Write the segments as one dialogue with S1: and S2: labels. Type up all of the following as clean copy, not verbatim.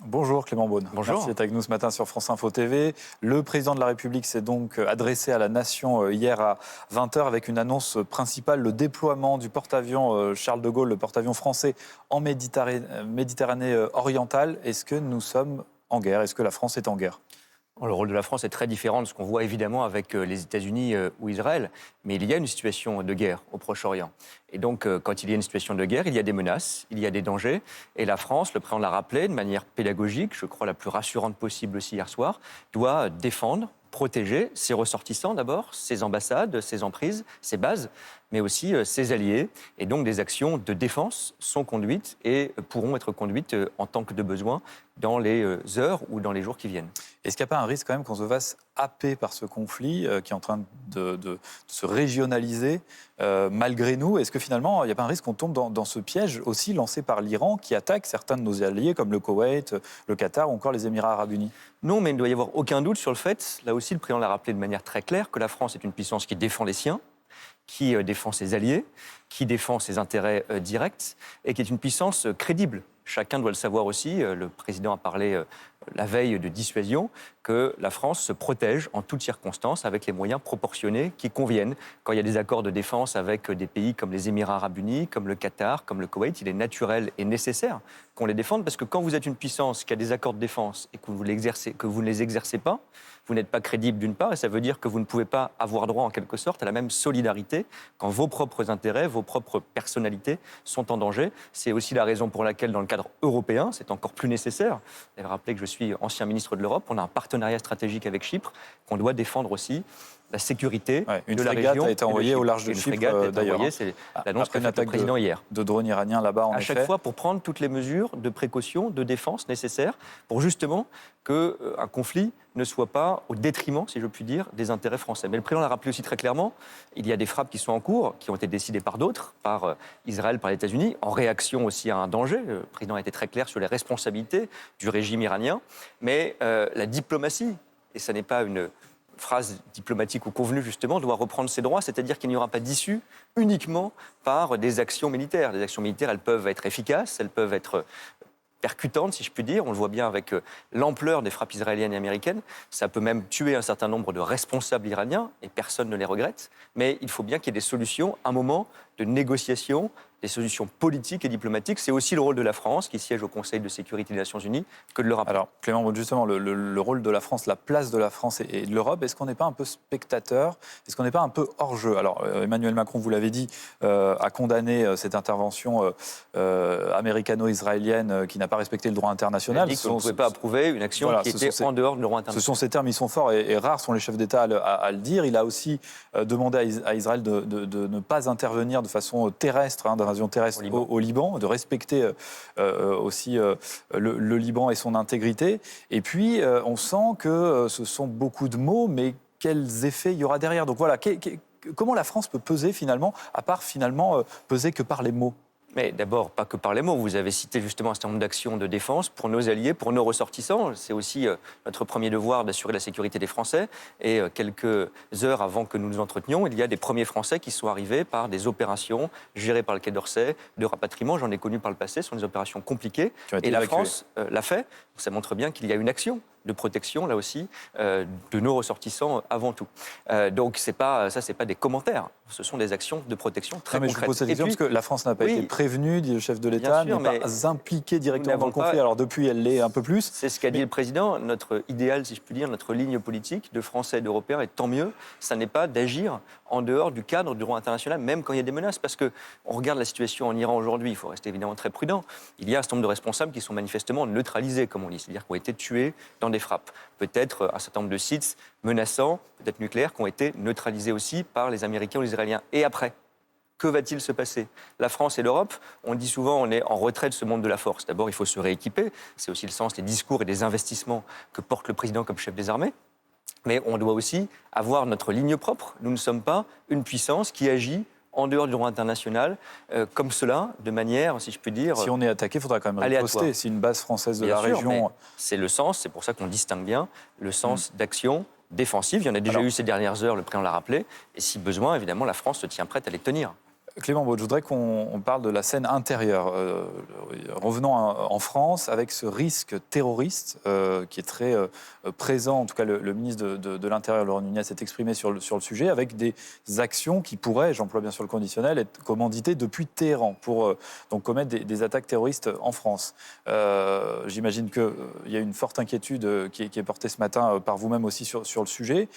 S1: Bonjour Clément Beaune.
S2: Bonjour.
S1: Merci d'être avec nous ce matin sur France Info TV. Le président de la République s'est donc adressé à la nation hier à 20h avec une annonce principale, le déploiement du porte-avions Charles de Gaulle, le porte-avions français en Méditerranée orientale. Est-ce que nous sommes en guerre? Est-ce que la France est en guerre?
S2: Le rôle de la France est très différent de ce qu'on voit évidemment avec les États-Unis ou Israël. Mais il y a une situation de guerre au Proche-Orient. Et donc, quand il y a une situation de guerre, il y a des menaces, il y a des dangers. Et la France, le président l'a rappelé de manière pédagogique, je crois la plus rassurante possible aussi hier soir, doit défendre, protéger ses ressortissants d'abord, ses ambassades, ses emprises, ses bases, mais aussi ses alliés. Et donc, des actions de défense sont conduites et pourront être conduites en tant que de besoin dans les heures ou dans les jours qui viennent.
S1: Est-ce qu'il n'y a pas un risque quand même qu'on se fasse happer par ce conflit qui est en train de se régionaliser malgré nous? Est-ce que finalement, il n'y a pas un risque qu'on tombe dans ce piège aussi lancé par l'Iran qui attaque certains de nos alliés comme le Koweït, le Qatar ou encore les Émirats arabes unis?
S2: Non, mais il ne doit y avoir aucun doute sur le fait, là aussi le président l'a rappelé de manière très claire, que la France est une puissance qui défend les siens, qui défend ses alliés, qui défend ses intérêts directs et qui est une puissance crédible. Chacun doit le savoir aussi. Le président a parlé la veille de dissuasion que la France se protège en toutes circonstances avec les moyens proportionnés qui conviennent. Quand il y a des accords de défense avec des pays comme les Émirats arabes unis, comme le Qatar, comme le Koweït, il est naturel et nécessaire qu'on les défende parce que quand vous êtes une puissance qui a des accords de défense et que vous ne les exercez pas, vous n'êtes pas crédible d'une part et ça veut dire que vous ne pouvez pas avoir droit en quelque sorte à la même solidarité quand vos propres intérêts, vos propres personnalités sont en danger. C'est aussi la raison pour laquelle dans le cadre européen, c'est encore plus nécessaire. Vous avez rappelé que je suis ancien ministre de l'Europe, on a un partenariat stratégique avec Chypre qu'on doit défendre aussi. La sécurité de la région.
S1: Une frégate a été envoyée au large de Chypre, d'ailleurs.
S2: C'est l'annonce qu'a faite le président hier.
S1: De drones iraniens là-bas, en effet.
S2: À chaque fois, pour prendre toutes les mesures de précaution, de défense nécessaires, pour justement qu'un conflit ne soit pas au détriment, si je puis dire, des intérêts français. Mais le président l'a rappelé aussi très clairement, il y a des frappes qui sont en cours, qui ont été décidées par d'autres, par Israël, par les États-Unis, en réaction aussi à un danger. Le président a été très clair sur les responsabilités du régime iranien. Mais la diplomatie, et ça n'est pas une phrase diplomatique ou convenue, justement, doit reprendre ses droits, c'est-à-dire qu'il n'y aura pas d'issue uniquement par des actions militaires. Les actions militaires, elles peuvent être efficaces, elles peuvent être percutantes, si je puis dire. On le voit bien avec l'ampleur des frappes israéliennes et américaines. Ça peut même tuer un certain nombre de responsables iraniens, et personne ne les regrette. Mais il faut bien qu'il y ait des solutions, un moment de négociation, des solutions politiques et diplomatiques. C'est aussi le rôle de la France, qui siège au Conseil de sécurité des Nations Unies, que de le rappeler.
S1: Alors, Clément, justement, le rôle de la France, la place de la France et de l'Europe, est-ce qu'on n'est pas un peu spectateur? Est-ce qu'on n'est pas un peu hors-jeu? Alors, Emmanuel Macron, vous l'avez dit, a condamné cette intervention américano-israélienne qui n'a pas respecté le droit international.
S2: Il a dit qu'on ne pouvait pas approuver une action qui était en dehors du droit international.
S1: Ce sont ces termes, ils sont forts et rares sont les chefs d'État à le dire. Il a aussi demandé à Israël de ne pas intervenir de façon terrestre, d'invasion terrestre au Liban, de respecter aussi le Liban et son intégrité. Et puis, on sent que ce sont beaucoup de mots, mais quels effets il y aura derrière? Donc voilà, comment la France peut peser finalement, à part finalement peser que par les mots?
S2: Mais d'abord, pas que par les mots. Vous avez cité justement un certain nombre d'actions de défense pour nos alliés, pour nos ressortissants. C'est aussi notre premier devoir d'assurer la sécurité des Français. Et quelques heures avant que nous nous entretenions, il y a des premiers Français qui sont arrivés par des opérations gérées par le Quai d'Orsay, de rapatriement. J'en ai connu par le passé. Ce sont des opérations compliquées. Et la France l'a fait. Ça montre bien qu'il y a une action de protection, là aussi, de nos ressortissants avant tout. Donc, c'est pas des commentaires. Ce sont des actions de protection très concrètes.
S1: Je pose cette question parce que la France n'a pas été prévenue, dit le chef de l'État, n'est pas impliquée directement dans le conflit. Alors, depuis, elle l'est un peu plus.
S2: C'est ce qu'a dit le président. Notre idéal, si je puis dire, notre ligne politique de Français et d'Européens, et tant mieux, ça n'est pas d'agir en dehors du cadre du droit international, même quand il y a des menaces. Parce qu'on regarde la situation en Iran aujourd'hui, il faut rester évidemment très prudent. Il y a un certain nombre de responsables qui sont manifestement neutralisés, comme on dit, c'est-à-dire qui ont été tués dans des frappes. Peut-être un certain nombre de sites menaçants, peut-être nucléaires, qui ont été neutralisés aussi par les Américains ou les Israéliens. Et après, que va-t-il se passer? La France et l'Europe, on dit souvent, on est en retrait de ce monde de la force. D'abord, il faut se rééquiper. C'est aussi le sens des discours et des investissements que porte le président comme chef des armées. Mais on doit aussi avoir notre ligne propre. Nous ne sommes pas une puissance qui agit en dehors du droit international, comme cela, de manière, si je puis dire...
S1: Si on est attaqué, il faudra quand même riposter. Si une base française de la région...
S2: C'est le sens, c'est pour ça qu'on distingue bien le sens d'action défensive. Il y en a déjà eu ces dernières heures, le président l'a rappelé. Et si besoin, évidemment, la France se tient prête à les tenir.
S1: Clément Beaune, je voudrais qu'on parle de la scène intérieure. Revenons en France avec ce risque terroriste qui est très présent. En tout cas, le ministre de l'Intérieur, Laurent Nunez, s'est exprimé sur le sujet avec des actions qui pourraient, j'emploie bien sûr le conditionnel, être commanditées depuis Téhéran pour donc commettre des attaques terroristes en France. J'imagine qu'il y a une forte inquiétude qui est portée ce matin par vous-même aussi sur le sujet.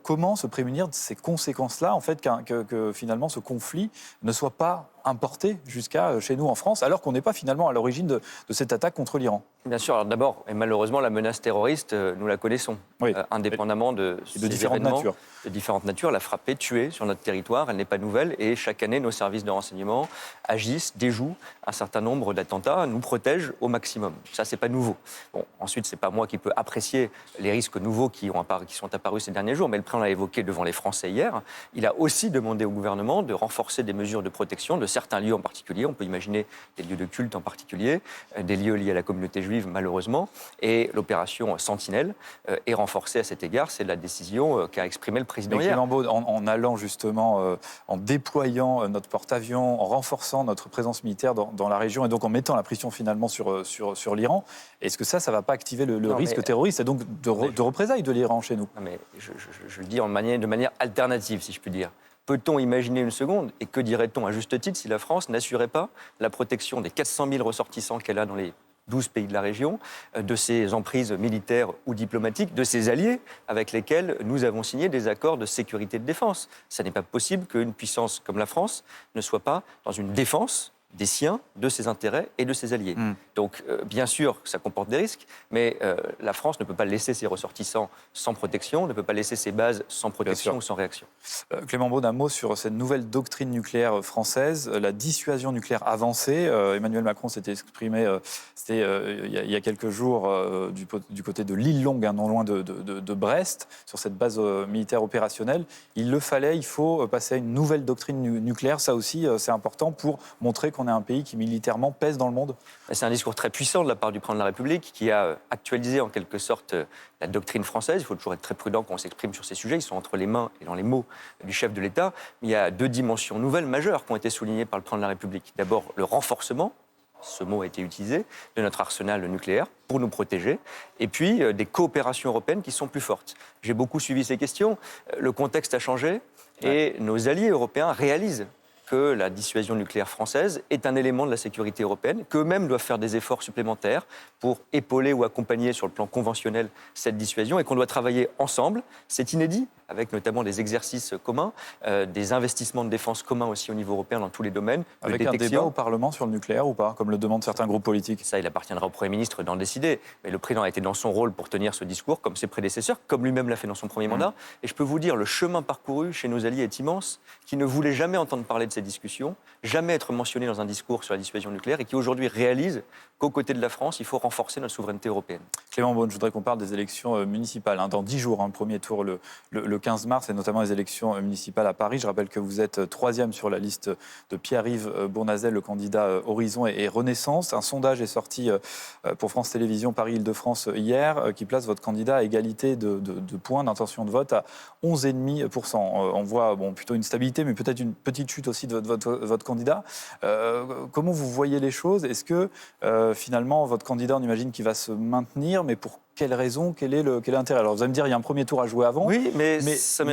S1: Comment se prémunir de ces conséquences-là, en fait, que finalement ce conflit ne soit pas importé jusqu'à chez nous en France, alors qu'on n'est pas finalement à l'origine de cette attaque contre l'Iran?
S2: Bien sûr, alors d'abord, et malheureusement, la menace terroriste, nous la connaissons,
S1: Oui.
S2: indépendamment de
S1: différentes natures.
S2: De différentes natures, la frapper, tuer sur notre territoire, elle n'est pas nouvelle, et chaque année, nos services de renseignement agissent, déjouent un certain nombre d'attentats, nous protègent au maximum. Ça, c'est pas nouveau. Bon, ensuite, c'est pas moi qui peux apprécier les risques nouveaux qui sont apparus ces derniers jours, mais le président l'a évoqué devant les Français hier. Il a aussi demandé au gouvernement de renforcer des mesures de protection de certains lieux en particulier. On peut imaginer des lieux de culte en particulier, des lieux liés à la communauté juive, malheureusement. Et l'opération Sentinelle est renforcée à cet égard. C'est la décision qu'a exprimée le président hier.
S1: Clément Beaune, en allant justement, en déployant notre porte-avions, en renforçant notre présence militaire dans la région et donc en mettant la pression finalement sur l'Iran, est-ce que ça ne va pas activer le risque terroriste et donc de représailles de l'Iran chez nous?
S2: Non, mais je le dis de manière alternative, si je puis dire. Peut-on imaginer une seconde, et que dirait-on à juste titre, si la France n'assurait pas la protection des 400 000 ressortissants qu'elle a dans les 12 pays de la région, de ses emprises militaires ou diplomatiques, de ses alliés avec lesquels nous avons signé des accords de sécurité et de défense? Ça n'est pas possible qu'une puissance comme la France ne soit pas dans une défense des siens, de ses intérêts et de ses alliés. Donc, bien sûr, ça comporte des risques, mais la France ne peut pas laisser ses ressortissants sans protection, ne peut pas laisser ses bases sans protection ou sans réaction.
S1: Clément Beaune, un mot sur cette nouvelle doctrine nucléaire française, la dissuasion nucléaire avancée. Emmanuel Macron s'était exprimé il y a quelques jours du côté de l'île Longue, non loin de Brest, sur cette base militaire opérationnelle. Il faut passer à une nouvelle doctrine nucléaire. Ça aussi, c'est important pour montrer qu'on est un pays qui militairement pèse dans le monde.
S2: C'est un discours très puissant de la part du président de la République qui a actualisé en quelque sorte la doctrine française. Il faut toujours être très prudent quand on s'exprime sur ces sujets. Ils sont entre les mains et dans les mots du chef de l'État. Mais il y a deux dimensions nouvelles majeures qui ont été soulignées par le président de la République. D'abord, le renforcement, ce mot a été utilisé, de notre arsenal nucléaire pour nous protéger. Et puis, des coopérations européennes qui sont plus fortes. J'ai beaucoup suivi ces questions. Le contexte a changé et nos alliés européens réalisent que la dissuasion nucléaire française est un élément de la sécurité européenne, qu'eux-mêmes doivent faire des efforts supplémentaires pour épauler ou accompagner sur le plan conventionnel cette dissuasion et qu'on doit travailler ensemble. C'est inédit, avec notamment des exercices communs, des investissements de défense communs aussi au niveau européen dans tous les domaines.
S1: Avec un débat au Parlement sur le nucléaire ou pas, comme le demandent certains groupes politiques?
S2: Ça, il appartiendra au Premier ministre d'en décider. Mais le président a été dans son rôle pour tenir ce discours, comme ses prédécesseurs, comme lui-même l'a fait dans son premier mandat. Et je peux vous dire, le chemin parcouru chez nos alliés est immense, qui ne voulaient jamais entendre parler de ces discussions, jamais être mentionnés dans un discours sur la dissuasion nucléaire et qui aujourd'hui réalisent qu'aux côtés de la France, il faut renforcer notre souveraineté européenne.
S1: Clément Beaune, je voudrais qu'on parle des élections municipales. Dans 10 jours, premier tour le 15 mars, et notamment les élections municipales à Paris. Je rappelle que vous êtes 3e sur la liste de Pierre-Yves Bournazel, le candidat Horizon et Renaissance. Un sondage est sorti pour France Télévisions Paris-Île-de-France hier, qui place votre candidat à égalité de points d'intention de vote à 11,5%. On voit plutôt une stabilité, mais peut-être une petite chute aussi de votre candidat. Comment vous voyez les choses? Est-ce que finalement votre candidat, on imagine qu'il va se maintenir, mais pour quelle raison? Quel est l'intérêt? Alors vous allez me dire, il y a un premier tour à jouer avant,
S2: oui, mais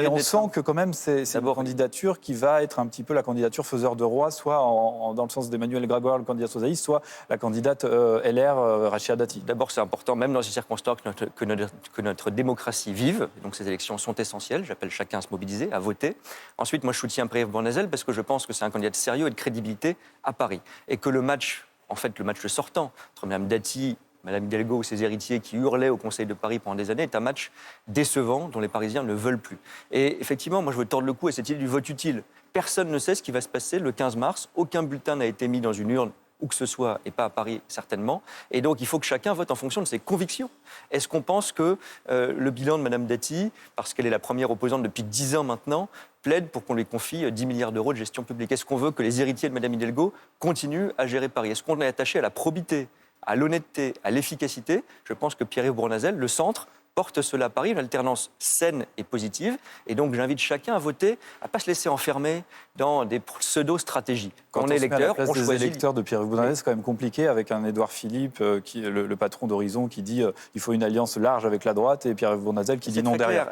S1: on sent que quand même c'est une candidature qui va être un petit peu la candidature faiseur de roi, soit dans le sens d'Emmanuel Grégoire, le candidat socialiste, soit la candidate LR, Rachida Dati.
S2: D'abord, c'est important, même dans ces circonstances, que notre démocratie vive. Donc ces élections sont essentielles. J'appelle chacun à se mobiliser, à voter. Ensuite, moi, je soutiens Pierre-Yves Bournazel parce que je pense que c'est un candidat de sérieux et de crédibilité à Paris. Et que le match sortant entre Mme Dati, Mme Hidalgo ou ses héritiers qui hurlaient au Conseil de Paris pendant des années est un match décevant dont les Parisiens ne veulent plus. Et effectivement, moi je veux tordre le cou à cette idée du vote utile. Personne ne sait ce qui va se passer le 15 mars. Aucun bulletin n'a été mis dans une urne où que ce soit, et pas à Paris certainement. Et donc il faut que chacun vote en fonction de ses convictions. Est-ce qu'on pense que le bilan de Mme Dati, parce qu'elle est la première opposante depuis 10 ans maintenant, plaide pour qu'on lui confie 10 milliards d'euros de gestion publique? Est-ce qu'on veut que les héritiers de Mme Hidalgo continuent à gérer Paris? Est-ce qu'on est attaché à la probité, à l'honnêteté, à l'efficacité? Je pense que Pierre-Yves Bournazel le centre porte cela à Paris, une alternance saine et positive. Et donc, j'invite chacun à voter, à ne pas se laisser enfermer dans des pseudo-stratégies.
S1: Quand on est électeur, on choisit... des électeurs de Pierre-Yves Bournazel, c'est quand même compliqué avec un Édouard Philippe, le patron d'Horizon, qui dit il faut une alliance large avec la droite, et Pierre-Yves Bournazel qui dit non derrière.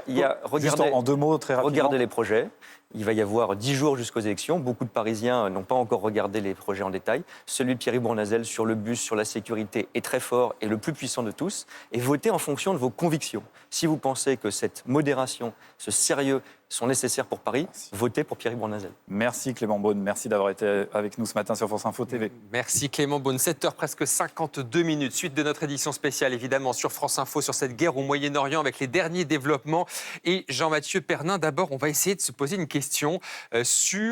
S1: Juste en 2 mots, très rapidement.
S2: Regardez les projets. Il va y avoir 10 jours jusqu'aux élections. Beaucoup de Parisiens n'ont pas encore regardé les projets en détail. Celui de Pierre-Yves Bournazel sur le bus, sur la sécurité, est très fort et le plus puissant de tous. Et votez en fonction de vos convictions. Si vous pensez que cette modération, ce sérieux sont nécessaires pour Paris, votez pour Pierre-Yves Bournazel.
S1: Merci Clément Beaune, merci d'avoir été avec nous ce matin sur France Info TV.
S3: Merci Clément Beaune, 7h presque 52 minutes. Suite de notre édition spéciale, évidemment, sur France Info, sur cette guerre au Moyen-Orient avec les derniers développements. Et Jean-Mathieu Pernin, d'abord, on va essayer de se poser une question sur